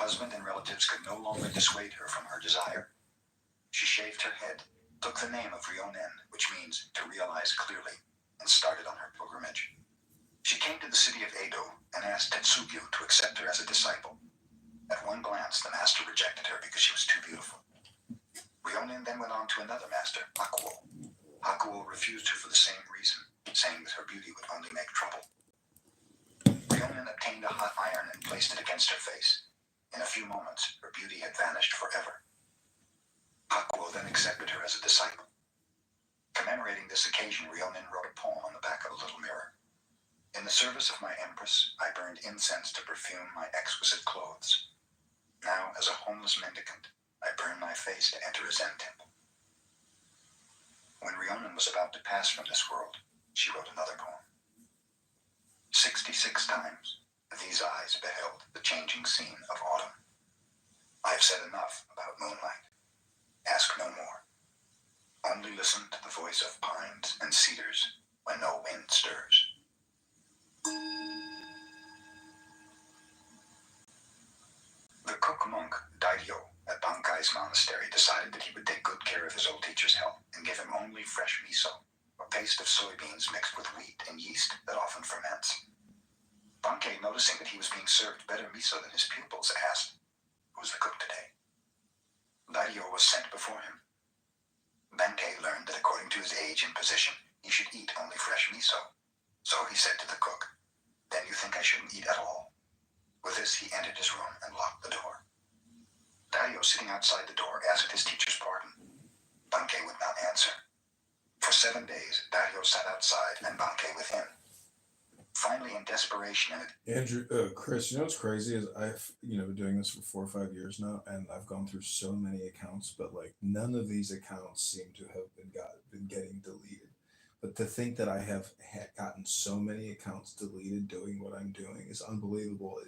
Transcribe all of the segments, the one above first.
husband and relatives could no longer dissuade her from her desire. She shaved her head, took the name of Ryonen, which means to realize clearly, and started on her pilgrimage. She came to the city of Edo and asked Tetsugyu to accept her as a disciple. At one glance, the master rejected her because she was too beautiful. Ryonen then went on to another master, Hakuo. Hakuo refused her for the same reason, saying that her beauty would only make trouble. Ryonen obtained a hot iron and placed it against her face. In a few moments, her beauty had vanished forever. Hakuo then accepted her as a disciple. Commemorating this occasion, Ryonen wrote a poem on the back of a little mirror. In the service of my empress, I burned incense to perfume my exquisite clothes. Now, as a homeless mendicant, I burn my face to enter a Zen temple. When Ryonen was about to pass from this world, she wrote another poem. 66 times, these eyes beheld the changing scene of autumn. I have said enough about moonlight. Ask no more. Only listen to the voice of pines and cedars when no wind stirs. The cook monk, Dairyo, at Bankai's monastery decided that he would take good care of his old teacher's health and give him only fresh miso, a paste of soybeans mixed with wheat and yeast that often ferments. Bankei, noticing that he was being served better miso than his pupils, asked, "Who's the cook today?" Dairyo was sent before him. Bankei learned that according to his age and position, he should eat only fresh miso. So he said to the cook, "Then you think I shouldn't eat at all?" With this, he entered his room and locked the door. Dairyo, sitting outside the door, asked his teacher's pardon. Bankei would not answer. For 7 days, Dairyo sat outside and Bankei within. Finally, in desperation Chris, you know what's crazy is I've been doing this for 4 or 5 years now, and I've gone through so many accounts, but like none of these accounts seem to have been getting deleted. But to think that I have gotten so many accounts deleted doing what I'm doing is unbelievable.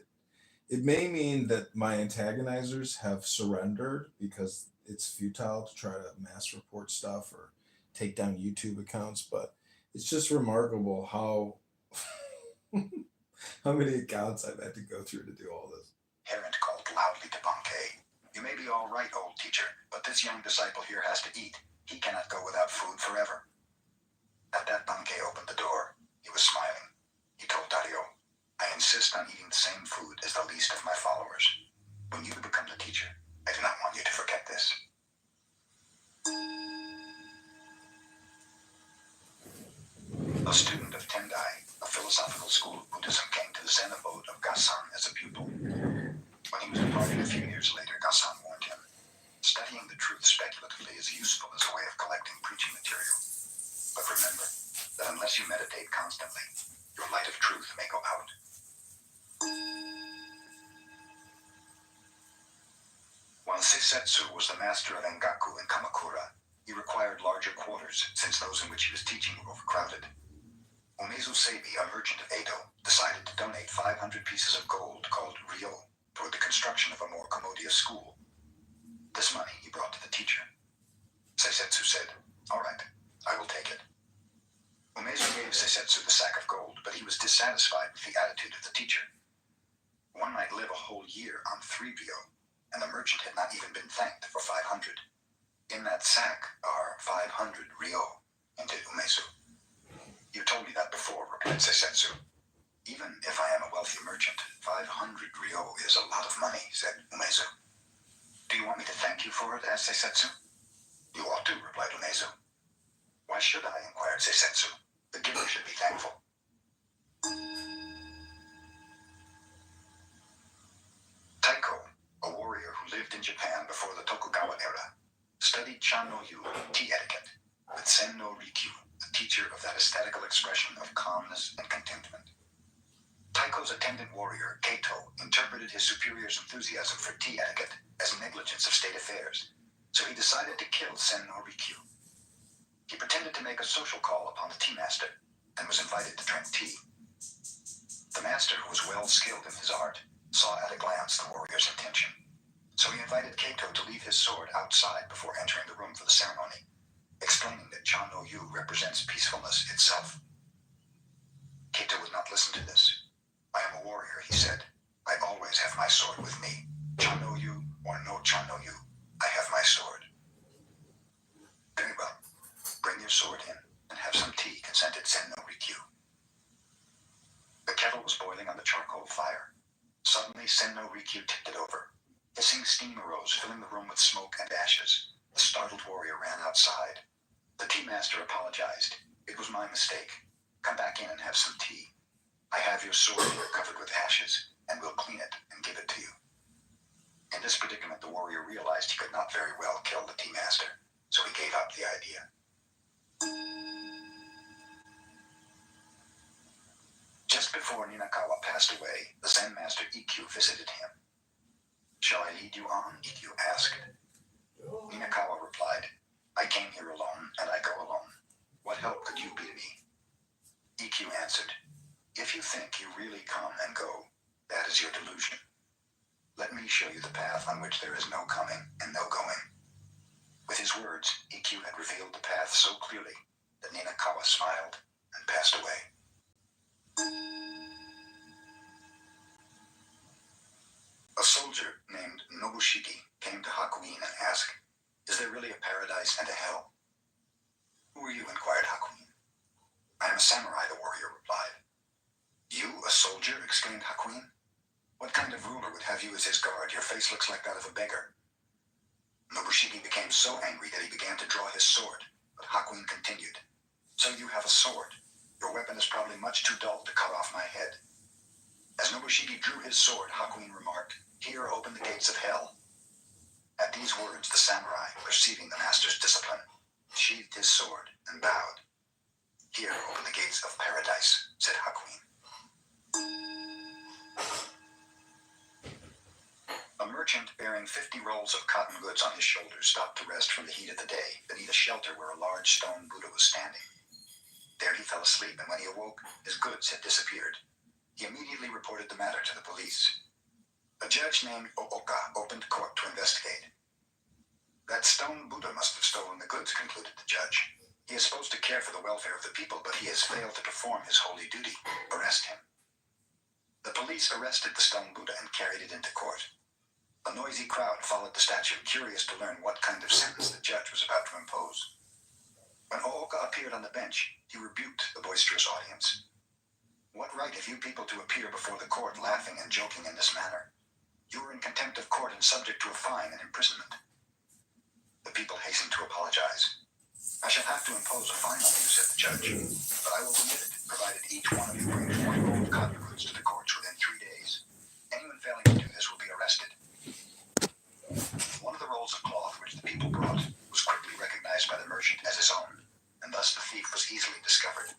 It may mean that my antagonizers have surrendered because it's futile to try to mass report stuff or take down YouTube accounts, but it's just remarkable how how many accounts I've had to go through to do all this. Herent called loudly to Bankei, "You may be all right, old teacher, but this young disciple here has to eat. He cannot go without food forever." At that, Bankei opened the door. He was smiling. He told Dario, "I insist on eating the same food as the least of my followers. When you become the teacher, I do not want you to forget this." A student of Tendai, a philosophical school of Buddhism, came to the Zen abode of Gasan as a pupil. When he was departing a few years later, Gasan warned him, "Studying the truth speculatively is useful as a way of collecting preaching material. But remember that unless you meditate constantly, your light of truth may go out." While Seisetsu was the master of Engaku in Kamakura, he required larger quarters since those in which he was teaching were overcrowded. Umezu Seibi, a merchant of Edo, decided to donate 500 pieces of gold called ryo toward the construction of a more commodious school. This money he brought to the teacher. Seisetsu said, "All right, I will take it." Umezu gave Seisetsu the sack of gold, but he was dissatisfied with the attitude of the teacher. One might live a whole year on 3 ryo, and the merchant had not even been thanked for 500. "In that sack are 500 ryo," hinted Umezu. "You told me that before," replied Seisetsu. "Even if I am a wealthy merchant, 500 ryo is a lot of money," said Umezu. "Do you want me to thank you for it?" asked Seisetsu. "You ought to," replied Umezu. "Why should I?" inquired Seisetsu. "The giver should be thankful." Taiko, a warrior who lived in Japan before the Tokugawa era, studied Chan no Yu, tea etiquette, with Sen no Rikyu, a teacher of that aesthetical expression of calmness and contentment. Taiko's attendant warrior, Keito, interpreted his superior's enthusiasm for tea etiquette as negligence of state affairs, so he decided to kill Sen no Rikyu. He pretended to make a social call upon the tea master and was invited to drink tea. The master, who was well skilled in his art, saw at a glance the warrior's intention, so he invited Keito to leave his sword outside before entering the room for the ceremony, explaining that Chan no Yu represents peacefulness itself. Keito would not listen to this. "I am a warrior," he said. "I always have my sword with me. Chanoyu or no Chanoyu, I have my sword. Very well. Bring your sword in and have some tea, consented Sen no Rikyu. The kettle was boiling on the charcoal fire. Suddenly, Sen no Rikyu tipped it over. Hissing steam arose, filling the room with smoke and ashes. The startled warrior ran outside. The tea master apologized. It was my mistake. Come back in and have some tea. I have your sword here covered with ashes, and we'll clean it and give it to you. In this predicament, the warrior realized he could not very well kill the tea master, so he gave up the idea. Just before Ninakawa passed away, the Zen master Ikkyu visited him. Shall I lead you on? Ikkyu asked. Ninakawa replied, I came here alone, and I go alone. What help could you be to me? Ikkyu answered, if you think you really come and go, that is your delusion. Let me show you the path on which there is no coming and no going. With his words, Ikkyu had revealed the path so clearly that Ninakawa smiled and passed away. A soldier named Nobushiki came to Hakuin and asked, is there really a paradise and a hell? Who are you? Inquired Hakuin. I am a samurai, the warrior replied. You, a soldier? Exclaimed Hakuin. What kind of ruler would have you as his guard? Your face looks like that of a beggar. Nobushiki became so angry that he began to draw his sword, but Hakuin continued. So you have a sword. Your weapon is probably much too dull to cut off my head. As Nobushiki drew his sword, Hakuin remarked, here open the gates of hell. At these words, the samurai, perceiving the master's discipline, sheathed his sword and bowed. Here open the gates of paradise, said Hakuin. A merchant bearing 50 rolls of cotton goods on his shoulders stopped to rest from the heat of the day beneath a shelter where a large stone Buddha was standing. There he fell asleep, and when he awoke, his goods had disappeared. He immediately reported the matter to the police. A judge named Ooka opened court to investigate. That stone Buddha must have stolen the goods, concluded the judge. He is supposed to care for the welfare of the people, but he has failed to perform his holy duty. Arrest him. The police arrested the stone Buddha and carried it into court. A noisy crowd followed the statue, curious to learn what kind of sentence the judge was about to impose. When Ooka appeared on the bench, he rebuked the boisterous audience. What right have you people to appear before the court laughing and joking in this manner? You are in contempt of court and subject to a fine and imprisonment. The people hastened to apologize. I shall have to impose a fine on you, said the judge, but I will remit it, provided each one of you brings 1 roll of cotton goods to the courts within 3 days. Anyone failing to do this will be arrested. One of the rolls of cloth which the people brought was quickly recognized by the merchant as his own, and thus the thief was easily discovered.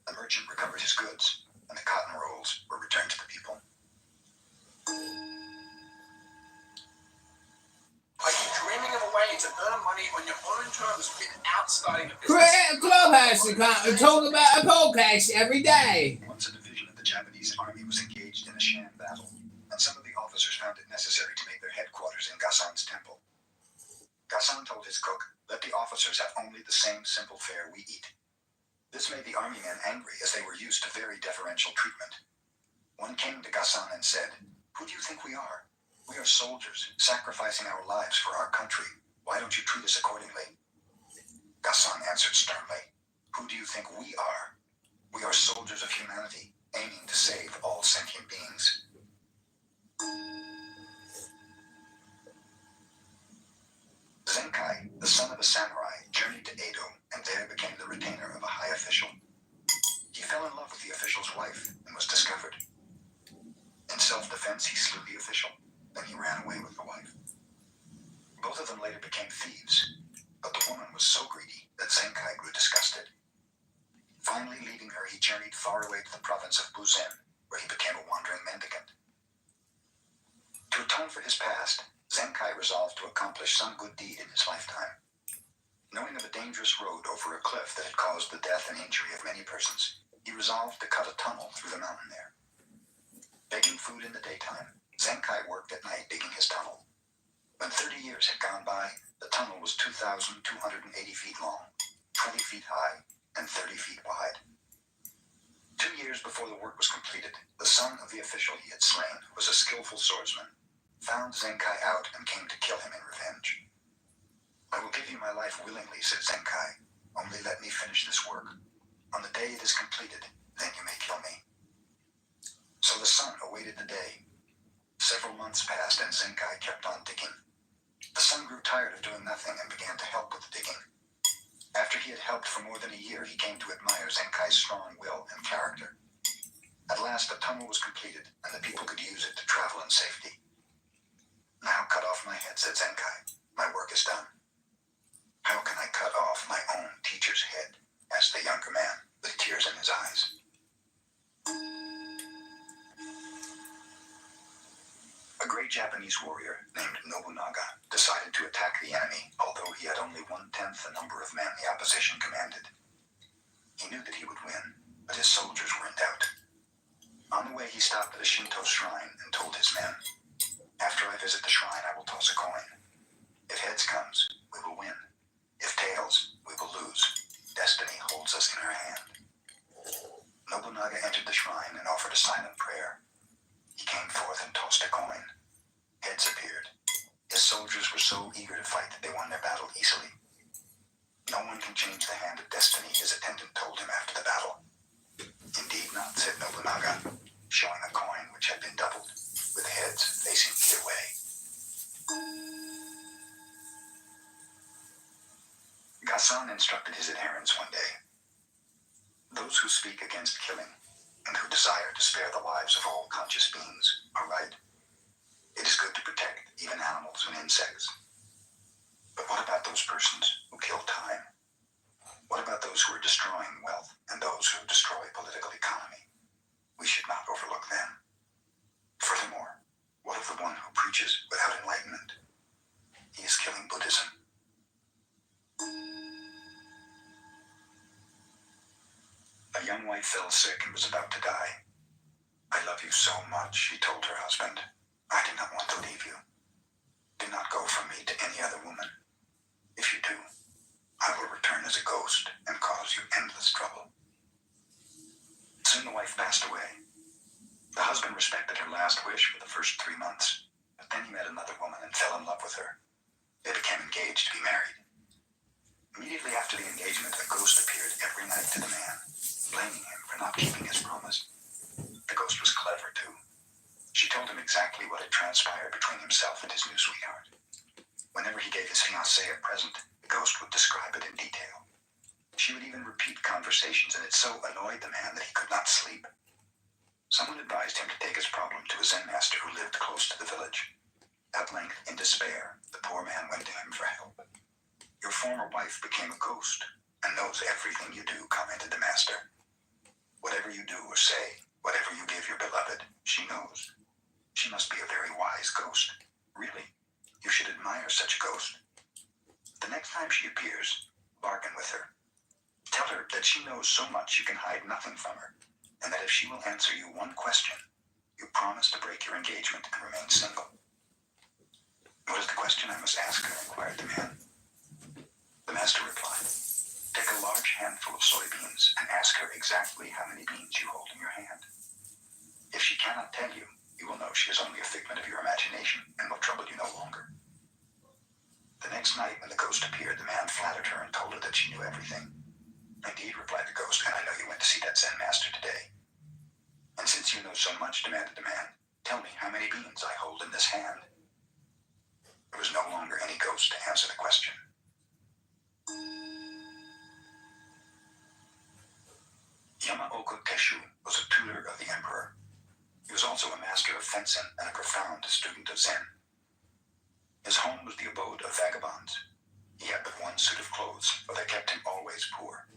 The merchant recovered his goods, and the cotton rolls were returned to the people. Are you dreaming of a way to earn money on your own terms without starting a business? Create a clubhouse account and talk about a podcast every day. Once a division of the Japanese army was engaged in a sham battle, and some of the officers found it necessary to make their headquarters in Gasan's temple. Gasan told his cook, let the officers have only the same simple fare we eat. This made the army men angry, as they were used to very deferential treatment. One came to Gasan and said, who do you think we are? We are soldiers, sacrificing our lives for our country. Why don't you treat us accordingly? Gasan answered sternly, who do you think we are? We are soldiers of humanity, aiming to save all sentient beings. Zenkai, the son of a samurai, journeyed to Edo and there became the retainer of a high official. He fell in love with the official's wife and was discovered. In self-defense, he slew the official. Then he ran away with the wife. Both of them later became thieves, but the woman was so greedy that Zenkai grew disgusted. Finally leaving her, he journeyed far away to the province of Buzen, where he became a wandering mendicant. To atone for his past, Zenkai resolved to accomplish some good deed in his lifetime. Knowing of a dangerous road over a cliff that had caused the death and injury of many persons, he resolved to cut a tunnel through the mountain there. Begging food in the daytime, Zenkai worked at night digging his tunnel. When 30 years had gone by, the tunnel was 2,280 feet long, 20 feet high, and 30 feet wide. 2 years before the work was completed, the son of the official he had slain was a skillful swordsman. found Zenkai out and came to kill him in revenge. I will give you my life willingly, said Zenkai. Only let me finish this work. On the day it is completed, then you may kill me. So the sun awaited the day. Several months passed and Zenkai kept on digging. The sun grew tired of doing nothing and began to help with the digging. After he had helped for more than a year, he came to admire Zenkai's strong will and character. At last, the tunnel was completed, and the people could use it to travel in safety. Now cut off my head, said Zenkai. My work is done. How can I cut off my own teacher's head? Asked the younger man, with tears in his eyes. A great Japanese warrior named Nobunaga decided to attack the enemy, although he had only 1/10 the number of men the opposition commanded. He knew that he would win, but his soldiers were in doubt. On the way, he stopped at a Shinto shrine and told his men, after I visit the shrine, I will toss a coin. If heads comes, we will win. If tails, we will lose. Destiny holds us in her hand. Nobunaga entered the shrine and offered a silent prayer. He came forth and tossed a coin. Heads appeared. His soldiers were so eager to fight that they won their battle easily. No one can change the hand of destiny, his attendant told him after the battle. Indeed not, said Nobunaga, showing a coin which had been doubled, with heads facing either way. Gasan instructed his adherents one day. Those who speak against killing and who desire to spare the lives of all conscious beings are right. It is good to protect even animals and insects. But what about those persons who kill time? What about those who are destroying wealth and those who destroy political economy? We should not overlook them. Furthermore, what of the one who preaches without enlightenment? He is killing Buddhism. A young wife fell sick and was about to die. I love you so much, she told her husband. I do not want to leave you. Do not go from me to any other woman. If you do, I will return as a ghost and cause you endless trouble. Soon the wife passed away. The husband respected her last wish for the first 3 months, but then he met another woman and fell in love with her. They became engaged to be married. Immediately after the engagement, a ghost appeared every night to the man, blaming him for not keeping his promise. The ghost was clever, too. She told him exactly what had transpired between himself and his new sweetheart. Whenever he gave his fiancée a present, the ghost would describe it in detail. She would even repeat conversations, and it so annoyed the man that he could not sleep. Someone advised him to take his problem to a Zen master who lived close to the village. At length, in despair, the poor man went to him for help. Your former wife became a ghost and knows everything you do, commented the master. Whatever you do or say, whatever you give your beloved, she knows. She must be a very wise ghost. Really, you should admire such a ghost. The next time she appears, bargain with her. Tell her that she knows so much you can hide nothing from her, and that if she will answer you one question, you promise to break your engagement and remain single. What is the question I must ask her? Inquired the man. The master replied, take a large handful of soybeans and ask her exactly how many beans you hold in your hand. If she cannot tell you, you will know she is only a figment of your imagination and will trouble you no longer. The next night, when the ghost appeared, the man flattered her and told her that she knew everything. Indeed, replied the ghost, and I know you went to see that Zen master today. And since you know so much, demanded the man, tell me how many beans I hold in this hand. There was no longer any ghost to answer the question. Yamaoka Keshu was a tutor of the emperor. He was also a master of fencing and a profound student of Zen. His home was the abode of vagabonds. He had but one suit of clothes, for they kept him always poor.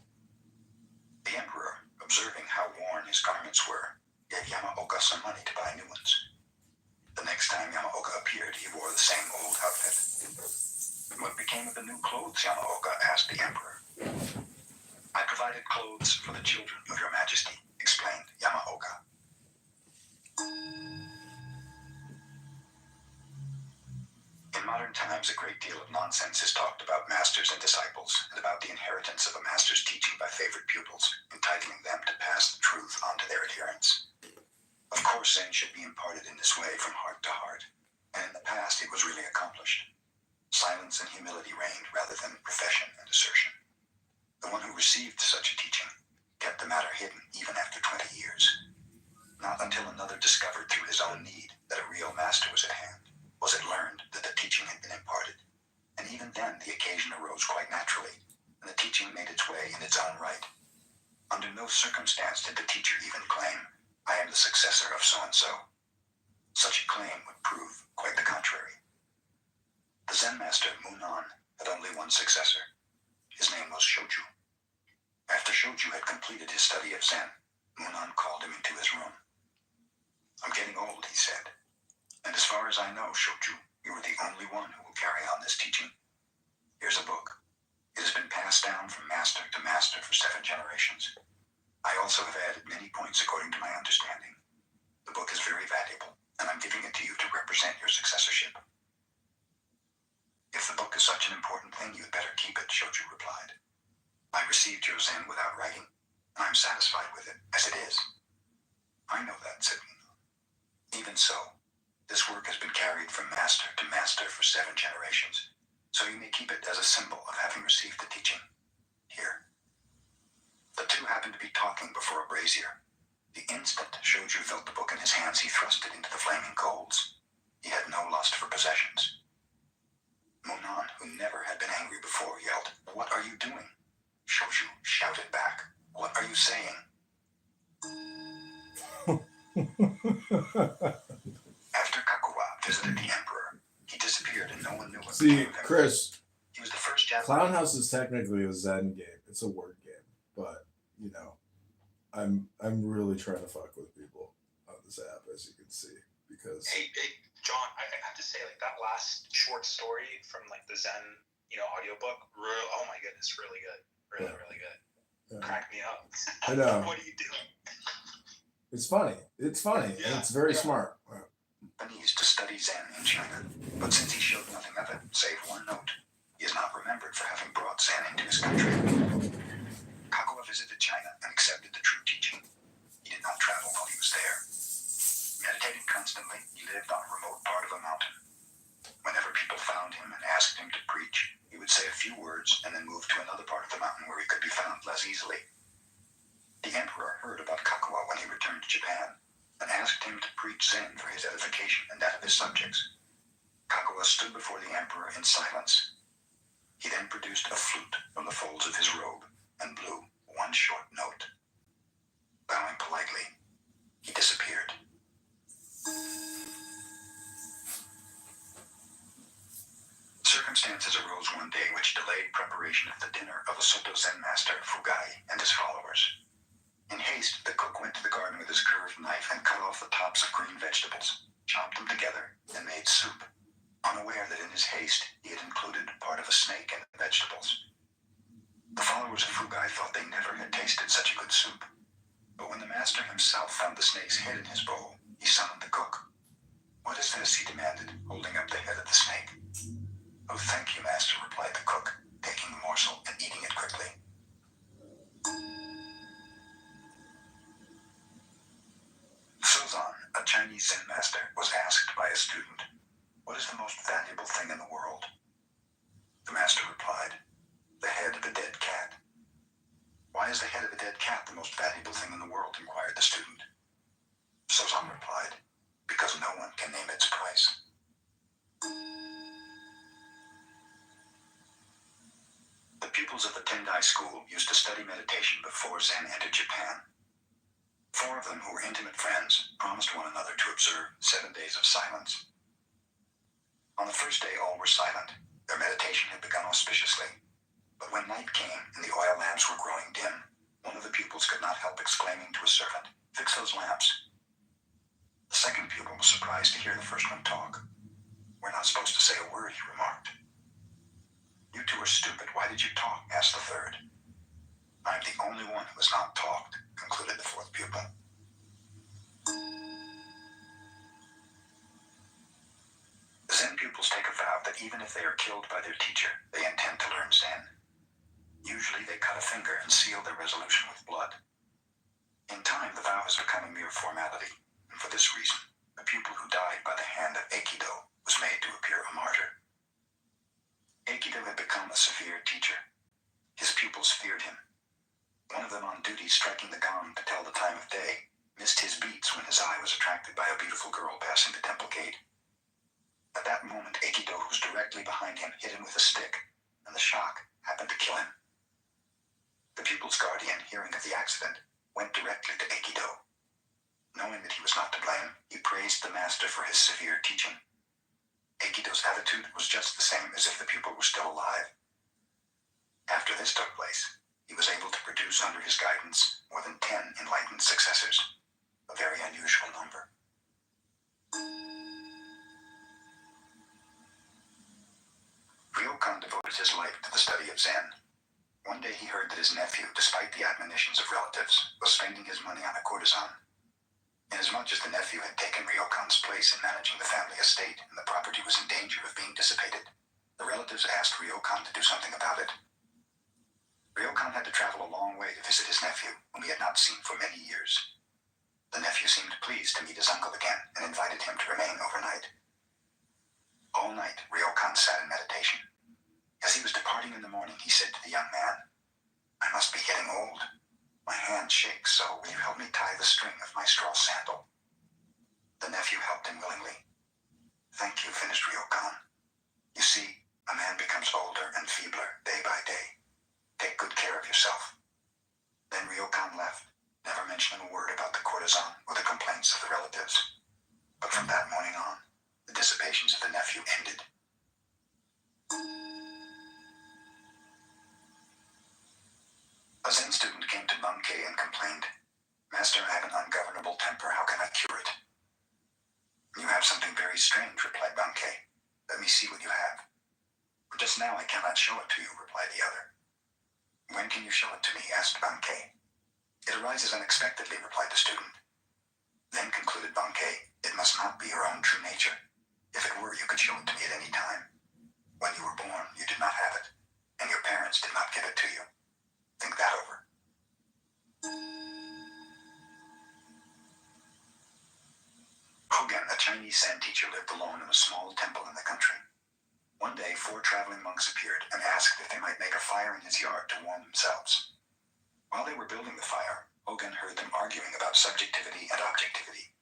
The emperor, observing how worn his garments were, gave Yamaoka some money to buy new ones. The next time Yamaoka appeared, he wore the same old outfit. What became of the new clothes, Yamaoka asked the emperor. I provided clothes for the children of your majesty, explained Yamaoka. In modern times, a great deal of nonsense is talked about masters and disciples, and about the inheritance of a master's teaching by favorite pupils, entitling them to pass the truth on to their adherents. Of course, Zen should be imparted in this way from heart to heart. And in the past, it was really accomplished. Silence and humility reigned rather than profession and assertion. The one who received such a teaching kept the matter hidden even after 20 years. Not until another discovered through his own need that a real master was at hand was it learned that the teaching had been imparted. And even then, the occasion arose quite naturally, and the teaching made its way in its own right. Under no circumstance did the teacher even claim, "I am the successor of so-and-so." Such a claim would prove quite the contrary. The Zen master, Munan, had only one successor. His name was Shoju. After Shoju had completed his study of Zen, Munan called him into his room. "I'm getting old," he said. "And as far as I know, Shoju, you are the only one who will carry on this teaching. Here's a book. It has been passed down from master to master for 7 generations. I also have added many points according to my understanding. The book is very valuable, and I'm giving it to you to represent your successorship." "If the book is such an important thing, you'd better keep it," Shoju replied. "I received your Zen without writing, and I'm satisfied with it as it is." "I know that," said Munan. "Even so, this work has been carried from master to master for 7 generations, so you may keep it as a symbol of having received the teaching. Here." The two happened to be talking before a brazier. The instant Shoju felt the book in his hands, he thrust it into the flaming coals. He had no lust for possessions. Munan, who never had been angry before, yelled, "What are you doing?" Shoju shouted back, "What are you saying?" After Kakuwa visited the emperor, he disappeared and no one knew what See, became of him. Chris, He was the first Japanese. Clown House is technically a Zen game. It's a word game, but I'm really trying to fuck with people on this app, as you can see, because Hey, John, I have to say, like, that last short story from, like, the Zen, audiobook, oh my goodness, really good. Really, Yeah. really good. Yeah. Crack me up. I know. What are you doing? It's funny. It's funny. Yeah, And it's very yeah. smart. Japanese to study Zen in China, but since he showed nothing of it, save one note, he is not remembered for having brought Zen into his country. Kakuwa visited China and accepted the true teaching. He did not travel while he was there. Meditating constantly, he lived on a remote part of a mountain. Whenever people found him and asked him to preach, he would say a few words and then move to another part of the mountain where he could be found less easily. The emperor heard about Kakuwa when he returned to Japan and asked him to preach Zen for his edification and that of his subjects. Kakuwa stood before the emperor in silence. He then produced a flute from the folds of his robe and blew one short note. Bowing politely, he disappeared. Circumstances arose one day which delayed preparation of the dinner of a Soto Zen master, Fugai, and his followers. In haste, the cook went to the garden with his curved knife and cut off the tops of green vegetables, chopped them together, and made soup, unaware that in his haste he had included part of a snake in the vegetables. The followers of Fugai thought they never had tasted such a good soup, but when the master himself found the snake's head in his bowl, he summoned the cook. "What is this?" he demanded, holding up the head of the snake. "Oh, thank you, master," replied the cook, taking the morsel and eating it quickly. Sozan, a Chinese Zen master, was asked by a student, "What is the most valuable thing in the world?" The master replied, "The head of a dead cat." "Why is the head of a dead cat the most valuable thing in the world?" inquired the student. Sozan replied, "Because no one can name its price." The pupils of the Tendai school used to study meditation before Zen entered Japan. 4 of them, who were intimate friends, promised one another to observe 7 days of silence. On the first day, all were silent. Their meditation had begun auspiciously. But when night came and the oil lamps were growing dim, one of the pupils could not help exclaiming to a servant, "Fix those lamps." The second pupil was surprised to hear the first one talk. "We're not supposed to say a word," he remarked. "You two are stupid. Why did you talk?" asked the third. "I am the only one who has not talked," concluded the fourth pupil. The Zen pupils take a vow that even if they are killed by their teacher, they intend to learn Zen. Usually they cut a finger and seal their resolution with blood. In time, the vow has become a mere formality, and for this reason, a pupil who died by the hand of Aikido was made to appear a martyr. Aikido had become a severe teacher. His pupils feared him. One of them on duty striking the gong to tell the time of day missed his beats when his eye was attracted by a beautiful girl passing the temple gate. At that moment, Aikido, who was directly behind him, hit him with a stick, and the shock happened to kill him. The pupil's guardian, hearing of the accident, went directly to Aikido. Knowing that he was not to blame, he praised the master for his severe teaching. Aikido's attitude was just the same as if the pupil were still alive. After this took place, he was able to produce under his guidance more than 10 enlightened successors, a very unusual number. Ryokan devoted his life to the study of Zen. One day he heard that his nephew, despite the admonitions of relatives, was spending his money on a courtesan. Inasmuch as the nephew had taken Ryokan's place in managing the family estate and the property was in danger of being dissipated, the relatives asked Ryokan to do something about it. Ryokan had to travel a long way to visit his nephew, whom he had not seen for many years. The nephew seemed pleased to meet his uncle again and invited him to remain overnight. All night, Ryokan sat in meditation. As he was departing in the morning, he said to the young man, "I must be getting old. My hand shakes, so will you help me tie the string of my straw sandal?" The nephew helped him willingly. "Thank you," finished Ryokan. "You see, a man becomes older and feebler day by day. Take good care of yourself." Then Ryokan left, never mentioning a word about the courtesan or the complaints of the relatives. But from that morning on, the dissipations of the nephew ended. A Zen student came to Bankei and complained, "Master, I have an ungovernable temper. How can I cure it?" "You have something very strange," replied Bankei. "Let me see what you have." "Just now I cannot show it to you," replied the other. "When can you show it to me?" asked Bankei. "It arises unexpectedly," replied the student. Then concluded Bankei, "It must not be your own true nature. If it were, you could show it to me at any time. When you were born, you did not have it, and your parents did not give it to you. Think that over." Hogan, a Chinese Zen teacher, lived alone in a small temple in the country. One day, 4 traveling monks appeared and asked if they might make a fire in his yard to warm themselves. While they were building the fire, Hogan heard them arguing about subjectivity and objectivity.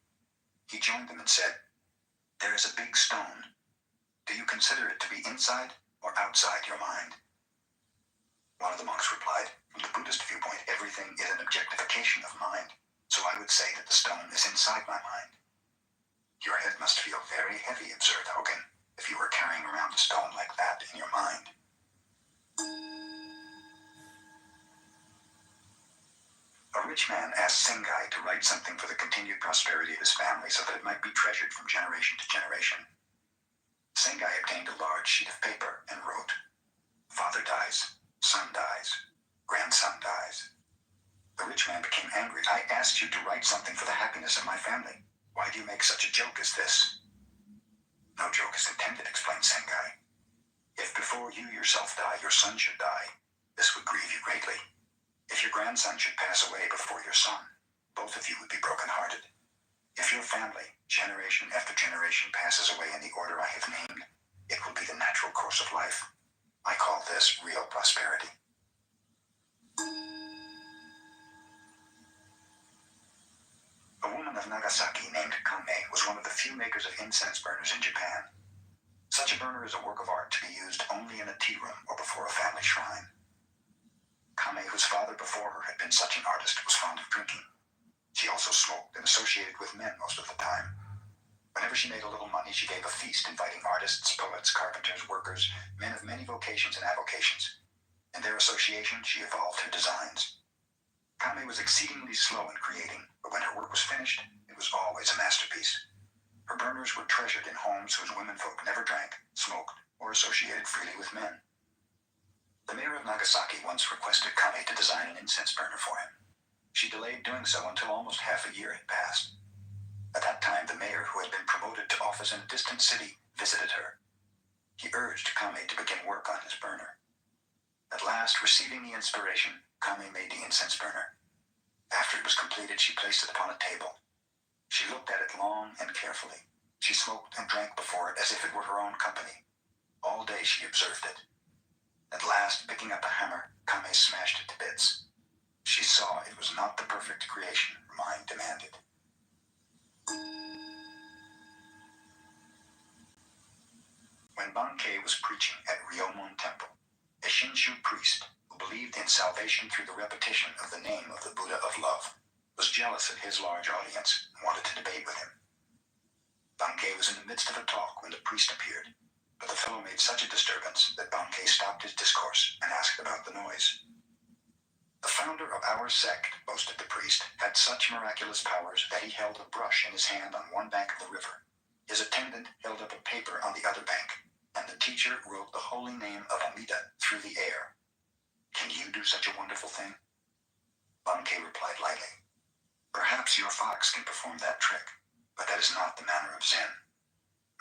He joined them and said, "There is a big stone. Do you consider it to be inside or outside your mind?" One of the monks replied, "From the Buddhist viewpoint, everything is an objectification of mind, so I would say that the stone is inside my mind." "Your head must feel very heavy," observed Hogan, "if you were carrying around a stone like that in your mind." A rich man asked Sengai to write something for the continued prosperity of his family so that it might be treasured from generation to generation. Sengai obtained a large sheet of paper and wrote, "Father dies, son dies, grandson dies." The rich man became angry. "I asked you to write something for the happiness of my family. Why do you make such a joke as this?" "No joke is intended," explained Sengai. "If before you yourself die, your son should die, this would grieve you greatly. If your grandson should pass away before your son, both of you would be broken-hearted. If your family, generation after generation, passes away in the order I have named, it will be the natural course of life. I call this real prosperity." A woman of Nagasaki named Kame was one of the few makers of incense burners in Japan. Such a burner is a work of art to be used only in a tea room or before a family shrine. Kame, whose father before her had been such an artist, was fond of drinking. She also smoked and associated with men most of the time. Whenever she made a little money, she gave a feast inviting artists, poets, carpenters, workers, men of many vocations and avocations. In their association, she evolved her designs. Kame was exceedingly slow in creating, but when her work was finished, it was always a masterpiece. Her burners were treasured in homes whose womenfolk never drank, smoked, or associated freely with men. The mayor of Nagasaki once requested Kame to design an incense burner for him. She delayed doing so until almost half a year had passed. At that time, the mayor, who had been promoted to office in a distant city, visited her. He urged Kame to begin work on his burner. At last, receiving the inspiration, Kame made the incense burner. After it was completed, she placed it upon a table. She looked at it long and carefully. She smoked and drank before it as if it were her own company. All day she observed it. At last, picking up a hammer, Kame smashed it to bits. She saw it was not the perfect creation her mind demanded. When Bankei was preaching at Ryomon Temple, a Shinshu priest who believed in salvation through the repetition of the name of the Buddha of Love was jealous of his large audience and wanted to debate with him. Bankei was in the midst of a talk when the priest appeared, but the fellow made such a disturbance that Bankei stopped his discourse and asked about the noise. The founder of our sect, boasted the priest, had such miraculous powers that he held a brush in his hand on one bank of the river. His attendant held up a paper on the other bank, and the teacher wrote the holy name of Amida through the air. Can you do such a wonderful thing? Bankei replied lightly. Perhaps your fox can perform that trick, but that is not the manner of Zen.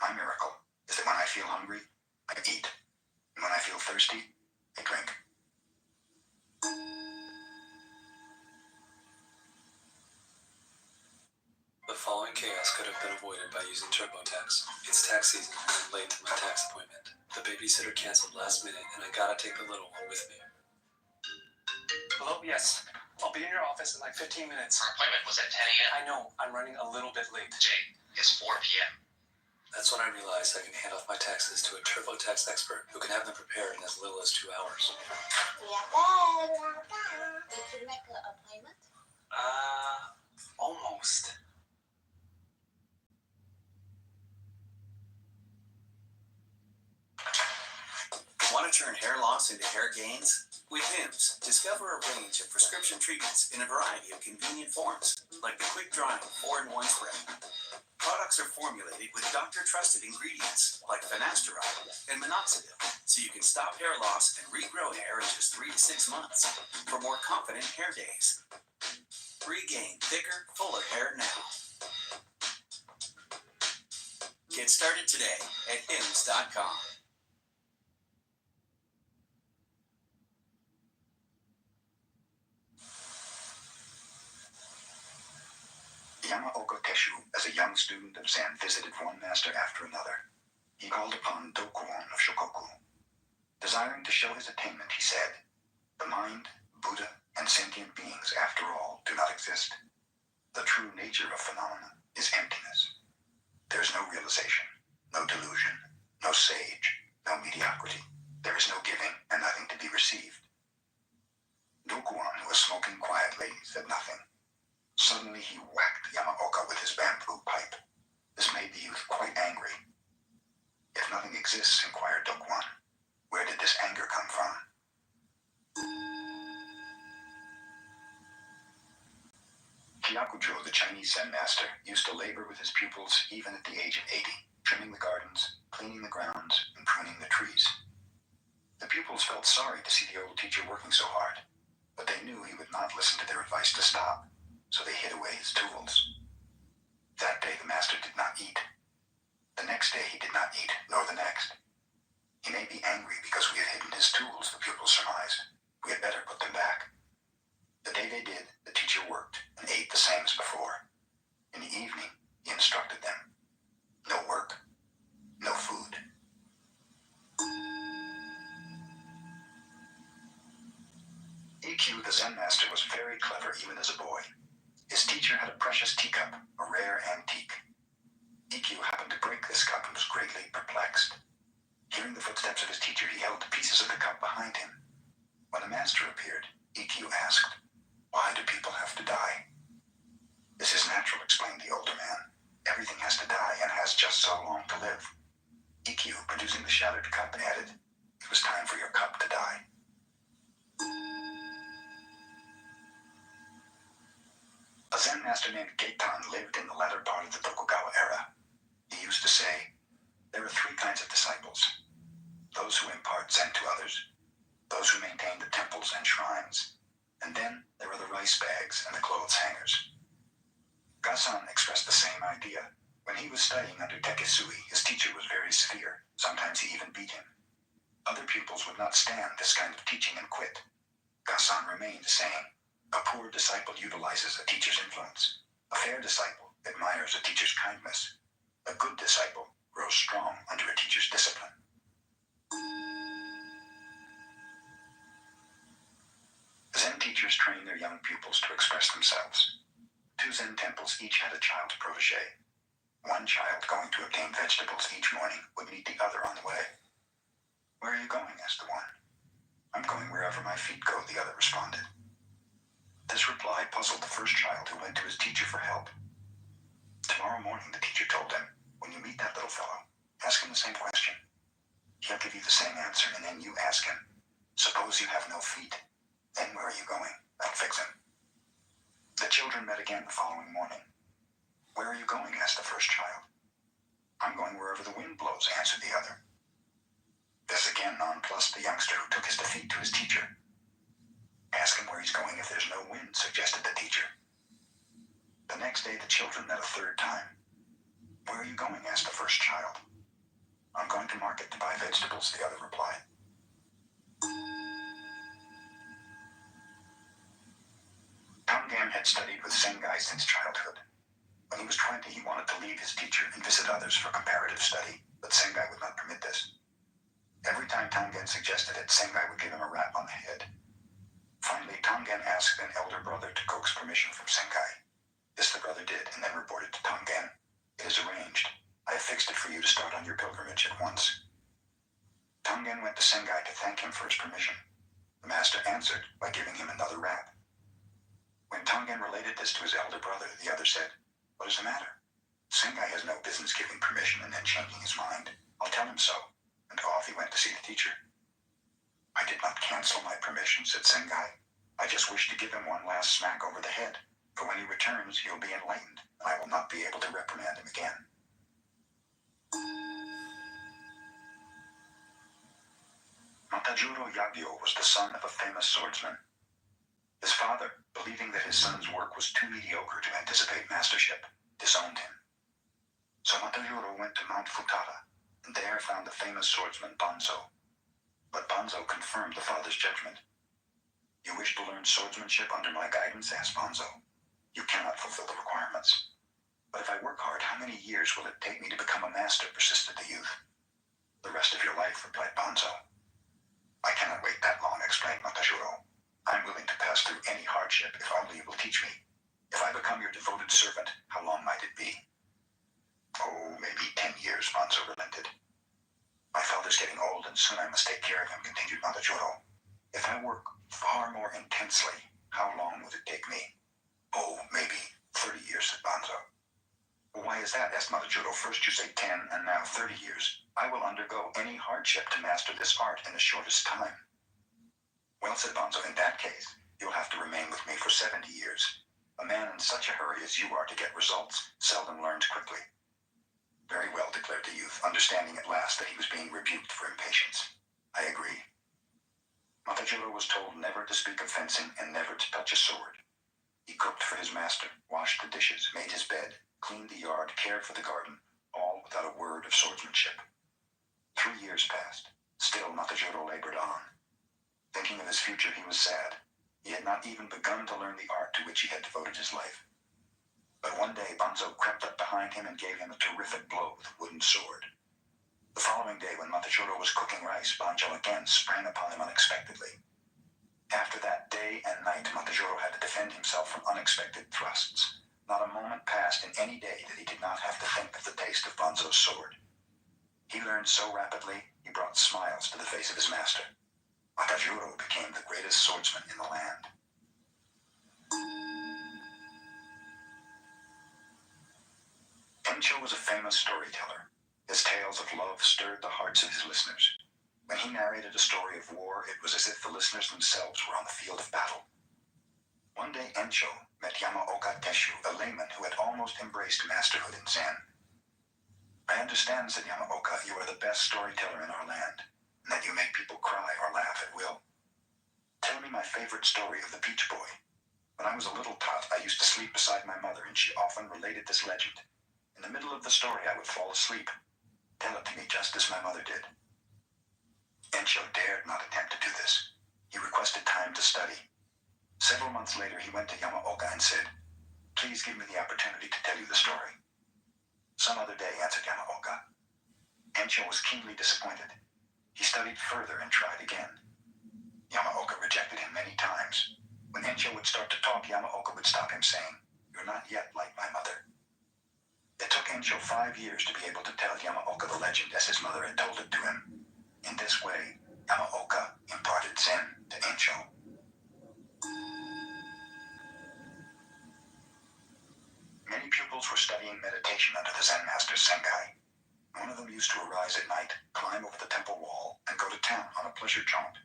My miracle is that when I feel hungry, I eat, and when I feel thirsty, I drink. The following chaos could have been avoided by using TurboTax. It's tax season and I'm late to my tax appointment. The babysitter canceled last minute and I gotta take the little one with me. Hello, yes. I'll be in your office in like 15 minutes. Our appointment was at 10 a.m. I know, I'm running a little bit late. Jay, it's 4 p.m. That's when I realized I can hand off my taxes to a TurboTax expert who can have them prepared in as little as 2 hours. Did you make an appointment? Almost. Want to turn hair loss into hair gains? With Hims, discover a range of prescription treatments in a variety of convenient forms, like the quick-drying 4-in-1 spray. Products are formulated with doctor-trusted ingredients like finasteride and minoxidil, so you can stop hair loss and regrow hair in just 3 to 6 months for more confident hair days. Regain thicker, fuller hair now. Get started today at hims.com. Yamaoka Teshu, as a young student of Zen, visited one master after another. He called upon Dokuon of Shokoku. Desiring to show his attainment, he said, "The mind, Buddha, and sentient beings, after all, do not exist. The true nature of phenomena is emptiness. There is no realization, no delusion, no sage, no mediocrity. There is no giving and nothing to be received." Dokuon, who was smoking quietly, said nothing. Suddenly he whacked Yamaoka with his bamboo pipe. This made the youth quite angry. "If nothing exists," inquired Dokuon, "where did this anger come from?" Hyakujo, the Chinese Zen master, used to labor with his pupils even at the age of 80, trimming the gardens, cleaning the grounds, and pruning the trees. The pupils felt sorry to see the old teacher working so hard, but they knew he would not listen to their advice to stop, so they hid away his tools. That day the master did not eat. The next day he did not eat, nor the next. He may be angry because we have hidden his tools, the pupils surmised. We had better put them back. The day they did, the teacher worked and ate the same as before. In the evening, he instructed them. No work, no food. EQ, the Zen master, was very clever even as a boy. His teacher had a precious teacup, a rare antique. EQ happened to break this cup and was greatly perplexed. Hearing the footsteps of his teacher, he held the pieces of the cup behind him. When the master appeared, EQ asked, "Why do people have to die?" "This is natural," explained the older man. "Everything has to die and has just so long to live." EQ, producing the shattered cup, added, "It was time for your cup to die." A Zen master named Geitan lived in the latter part of the Tokugawa era. He used to say, "There are 3 kinds of disciples. Those who impart Zen to others, those who maintain the temples and shrines, and then there are the rice bags and the clothes hangers." Gasan expressed the same idea. When he was studying under Tekesui, his teacher was very severe. Sometimes he even beat him. Other pupils would not stand this kind of teaching and quit. Gasan remained, saying, "A poor disciple utilizes a teacher's influence. A fair disciple admires a teacher's kindness. A good disciple grows strong under a teacher's discipline. Zen teachers train their young pupils to express themselves. 2 Zen temples each had a child protege. One child going to obtain vegetables each morning would meet the other on the way. "Where are you going?" asked the one. "I'm going wherever my feet go," the other responded. This reply puzzled the first child, who went to his teacher for help. "Tomorrow morning," the teacher told him, "when you meet that little fellow, ask him the same question. He'll give you the same answer, and then you ask him, 'Suppose you have no feet, then where are you going?' That'll fix him." The children met again the following morning. "Where are you going?" asked the first child. "I'm going wherever the wind blows," answered the other. This again nonplussed the youngster, who took his defeat to his teacher. "Ask him where he's going if there's no wind," suggested the teacher. The next day the children met a third time. "Where are you going?" asked the first child. "I'm going to market to buy vegetables," the other replied. Tangen had studied with Sengai since childhood. When he was 20, he wanted to leave his teacher and visit others for comparative study, but Sengai would not permit this. Every time Tangen suggested it, Sengai would give him a rap on the head. Finally, Tangen asked an elder brother to coax permission from Sengai. This the brother did, and then reported to Tangen, "It is arranged. I have fixed it for you to start on your pilgrimage at once." Tangen went to Sengai to thank him for his permission. The master answered by giving him another rap. When Tangen related this to his elder brother, the other said, "What is the matter? Sengai has no business giving permission and then changing his mind. I'll tell him so." And off he went to see the teacher. "I did not cancel my permission," said Sengai. "I just wish to give him one last smack over the head. For when he returns, he'll be enlightened, and I will not be able to reprimand him again." Matajuro Yagyo was the son of a famous swordsman. His father, believing that his son's work was too mediocre to anticipate mastership, disowned him. So Matajuro went to Mount Futara, and there found the famous swordsman Banzo. But Banzo confirmed the father's judgment. "You wish to learn swordsmanship under my guidance?" asked Banzo. "You cannot fulfill the requirements." "But if I work hard, how many years will it take me to become a master?" persisted the youth. "The rest of your life," replied Banzo. "I cannot wait that long," explained Matajuro. "I'm willing to pass through any hardship if only you will teach me. If I become your devoted servant, how long might it be?" "Oh, maybe 10 years, Banzo relented. "My father's getting old, and soon I must take care of him," continued Matajuro. "If I work far more intensely, how long would it take me?" "Oh, maybe 30 years, said Banzo. "Why is that?" asked Matajuro. "First you say 10, and now 30 years. I will undergo any hardship to master this art in the shortest time." "Well," said Banzo, "in that case, you'll have to remain with me for 70 years. A man in such a hurry as you are to get results seldom learns quickly." "Very well," declared the youth, understanding at last that he was being rebuked for impatience. "I agree." Matajuro was told never to speak of fencing and never to touch a sword. He cooked for his master, washed the dishes, made his bed, cleaned the yard, cared for the garden, all without a word of swordsmanship. 3 years passed. Still Matajuro labored on. Thinking of his future, he was sad. He had not even begun to learn the art to which he had devoted his life. But one day Banzo crept up behind him and gave him a terrific blow with a wooden sword. The following day, when Matajuro was cooking rice, Banzo again sprang upon him unexpectedly. After that, day and night, Matajuro had to defend himself from unexpected thrusts. Not a moment passed in any day that he did not have to think of the taste of Banzo's sword. He learned so rapidly, he brought smiles to the face of his master. Matajuro became the greatest swordsman in the land. Encho was a famous storyteller. His tales of love stirred the hearts of his listeners. When he narrated a story of war, it was as if the listeners themselves were on the field of battle. One day Encho met Yamaoka Teshu, a layman who had almost embraced masterhood in Zen. "I understand," said Yamaoka, "you are the best storyteller in our land, and that you make people cry or laugh at will. Tell me my favorite story of the Peach Boy. When I was a little tot, I used to sleep beside my mother, and she often related this legend. In the middle of the story, I would fall asleep. Tell it to me just as my mother did." Encho dared not attempt to do this. He requested time to study. Several months later, he went to Yamaoka and said, Please give me the opportunity to tell you the story. Some other day, answered Yamaoka. Encho was keenly disappointed. He studied further and tried again. Yamaoka rejected him many times. When Encho would start to talk, Yamaoka would stop him, saying, "You're not yet like my mother." It took Encho 5 years to be able to tell Yamaoka the legend as his mother had told it to him. In this way, Yamaoka imparted Zen to Encho. Many pupils were studying meditation under the Zen master Sengai. One of them used to arise at night, climb over the temple wall, and go to town on a pleasure jaunt.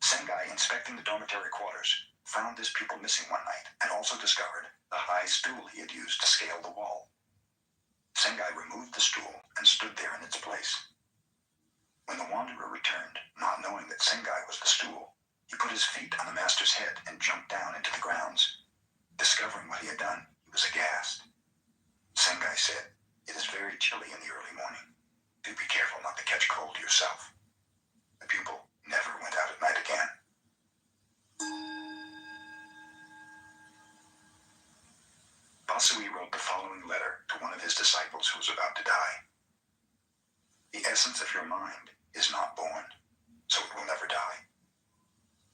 Sengai, inspecting the dormitory quarters, found this pupil missing one night and also discovered the high stool he had used to scale the wall. Sengai removed the stool and stood there in its place. When the wanderer returned, not knowing that Sengai was the stool, he put his feet on the master's head and jumped down into the grounds. Discovering what he had done, he was aghast. Sengai said, "It is very chilly in the early morning. Do be careful not to catch cold yourself." The pupil never went out at night again. Basui wrote the following letter to one of his disciples who was about to die. "The essence of your mind is not born, so it will never die.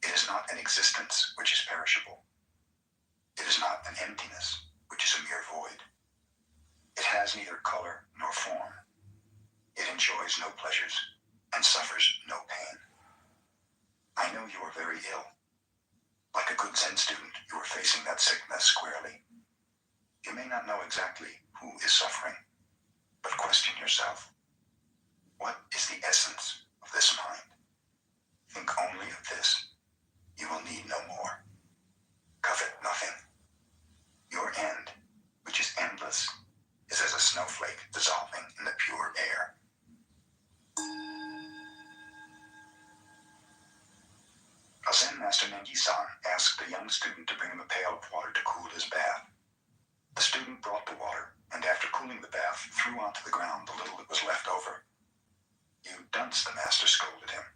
It is not an existence which is perishable. It is not an emptiness which is a mere void. It has neither color nor form. It enjoys no pleasures and suffers no pain. I know you are very ill. Like a good Zen student, you are facing that sickness squarely. You may not know exactly who is suffering, but question yourself. What is the essence of this mind? Think only of this. You will need no more. Covet nothing. Your end, which is endless, is as a snowflake dissolving in the pure air." A Zen master, Nengi-san, asked a young student to bring him a pail of water to cool his bath. The student brought the water, and after cooling the bath, threw onto the ground the little that was left over. "You dunce," the master scolded him.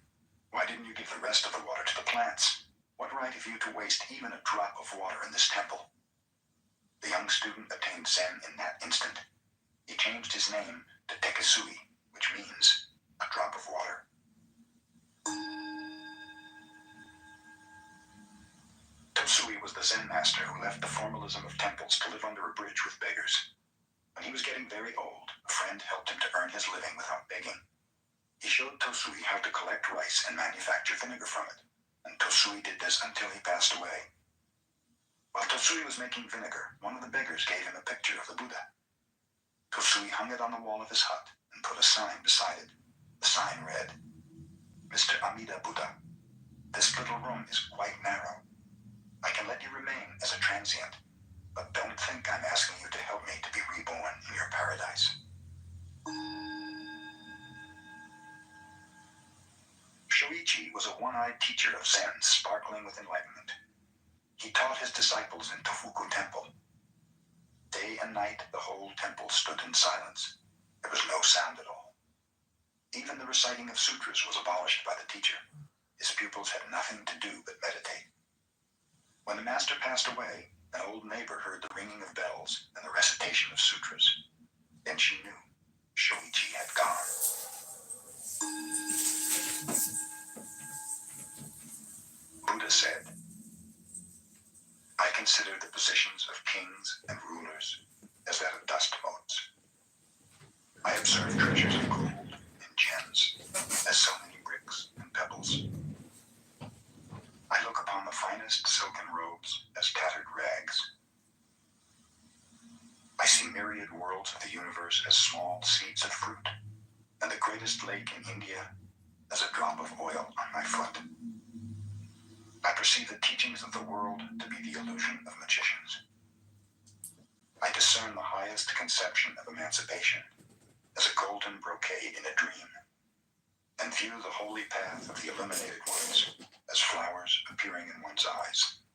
"Why didn't you give the rest of the water to the plants? What right have you to waste even a drop of water in this temple?" The young student attained Zen in that instant. He changed his name to Tekesui, which means a drop of water. Tosui was the Zen master who left the formalism of temples to live under a bridge with beggars. When he was getting very old, a friend helped him to earn his living without begging. He showed Tosui how to collect rice and manufacture vinegar from it, and Tosui did this until he passed away. While Tosui was making vinegar, one of the beggars gave him a picture of the Buddha. Tosui hung it on the wall of his hut and put a sign beside it. The sign read, "Mr. Amida Buddha, this little room is quite narrow. I can let you remain as a transient, but don't think I'm asking you to help me to be reborn in your paradise." Shoichi was a one-eyed teacher of Zen, sparkling with enlightenment. He taught his disciples in Tofuku Temple. Day and night, the whole temple stood in silence. There was no sound at all. Even the reciting of sutras was abolished by the teacher. His pupils had nothing to do but meditate. When the master passed away, an old neighbor heard the ringing of bells and the recitation of sutras. Then she knew Shoichi had gone. Buddha said, "I consider the positions of kings and rulers as that of dust motes. I observe treasures of gold and gems as so many bricks and pebbles. I look upon the finest silken robes as tattered rags. I see myriad worlds of the universe as small seeds of fruit, and the greatest lake in India as a drop of oil on my foot. I perceive the teachings of the world to be the illusion of magicians. I discern the highest conception of emancipation as a golden brocade in a dream, and view the holy path of the illuminated ones as flowers appearing in one's eyes.